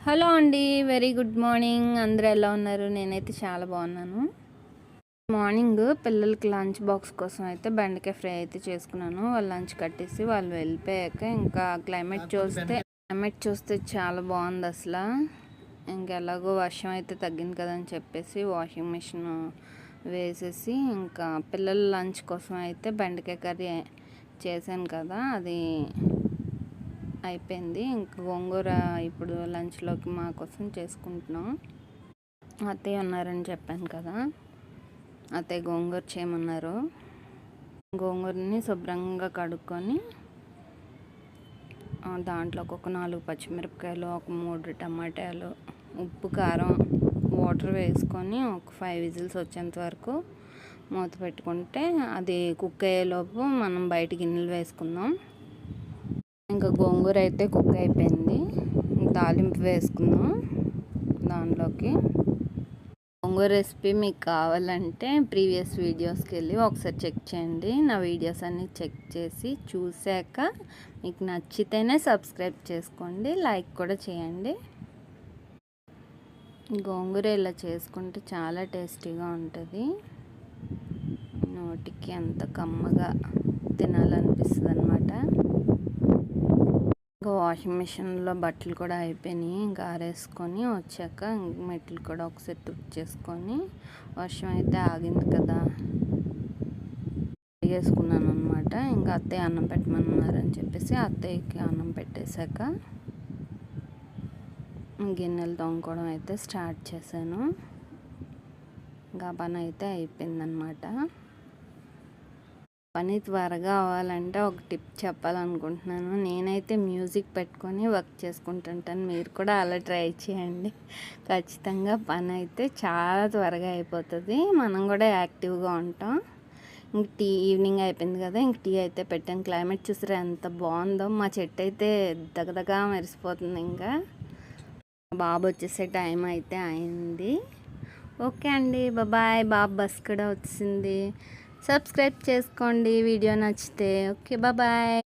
Hello అండి, very good morning. అందరూ ఎలా ఉన్నారు? నేనైతే చాలా బాగున్నాను. మార్నింగ్ పిల్లలకి లంచ్ బాక్స్ కోసం అయితే బెండకాయ ఫ్రై అయితే చేసుకున్నాను. వాళ్ళు లంచ్ కట్టేసి వాళ్ళు వెళ్ళిపోయాక ఇంకా క్లైమేట్ చూస్తే చాలా బాగుంది అసలు. ఇంకెలాగో వర్షం అయితే తగ్గింది కదా అని చెప్పేసి వాషింగ్ మిషన్ వేసేసి ఇంకా పిల్లల లంచ్ కోసం అయితే బెండకాయ కర్రీ చేశాను కదా, అది అయిపోయింది. ఇంకా గోంగూర ఇప్పుడు లంచ్లోకి మా కోసం చేసుకుంటున్నాం. అత్తయ్య ఉన్నారని చెప్పాను కదా, అత్తయ్య గోంగూర చేయమన్నారు. గోంగూరని శుభ్రంగా కడుక్కొని దాంట్లోకి ఒక 4 పచ్చిమిరపకాయలు, ఒక 3 టమాటాలు, ఉప్పు, కారం, వాటర్ వేసుకొని ఒక 5 విజిల్స్ వచ్చేంత వరకు మూత పెట్టుకుంటే అది కుక్ అయ్యేలోపు మనం బయట గిన్నెలు వేసుకుందాం. ఇంకా గోంగూర అయితే కుక్ అయిపోయింది. తాలింపు వేసుకుందాం దానిలోకి. గోంగూర రెసిపీ మీకు కావాలంటే ప్రీవియస్ వీడియోస్కి వెళ్ళి ఒకసారి చెక్ చేయండి. నా వీడియోస్ అన్నీ చెక్ చేసి చూశాక మీకు నచ్చితేనే సబ్స్క్రైబ్ చేసుకోండి, లైక్ కూడా చేయండి. గోంగూర ఇలా చేసుకుంటే చాలా టేస్టీగా ఉంటుంది. నోటికి అంత కమ్మగా తినాలనిపిస్తుంది అన్నమాట. ఇంకా వాషింగ్ మిషన్లో బట్టలు కూడా అయిపోయినాయి. ఇంకా ఆరేసుకొని వచ్చాక మెట్లు కూడా ఒకసారి తుడిచేసుకొని వర్షం అయితే ఆగింది కదా వేసుకున్నాను అనమాట. ఇంకా అత్తయ్య అన్నం పెట్టమన్నారని చెప్పేసి అత్తయ్యకి అన్నం పెట్టేశాక గిన్నెలు తోముకోవడం అయితే స్టార్ట్ చేశాను. ఇంకా పని అయితే అయిపోయిందనమాట. పని త్వరగా అవ్వాలంటే ఒక టిప్ చెప్పాలనుకుంటున్నాను. నేనైతే మ్యూజిక్ పెట్టుకొని వర్క్ చేసుకుంటుంటాను. మీరు కూడా అలా ట్రై చేయండి. ఖచ్చితంగా పని అయితే చాలా త్వరగా అయిపోతుంది. మనం కూడా యాక్టివ్గా ఉంటాం. ఇంక ఈవినింగ్ అయిపోయింది కదా, ఇంక టీ అయితే పెట్టాను. క్లైమేట్ చూసారా ఎంత బాగుందో. మా చెట్టు అయితే దగదగా మెరిసిపోతుంది. ఇంకా బాబు వచ్చేసే టైం అయితే అయింది. ఓకే అండి, బాయ్. బాబు బస్ కూడా వచ్చింది. సబ్స్క్రైబ్ చేసుకోండి వీడియో నచ్చితే. Okay, bye.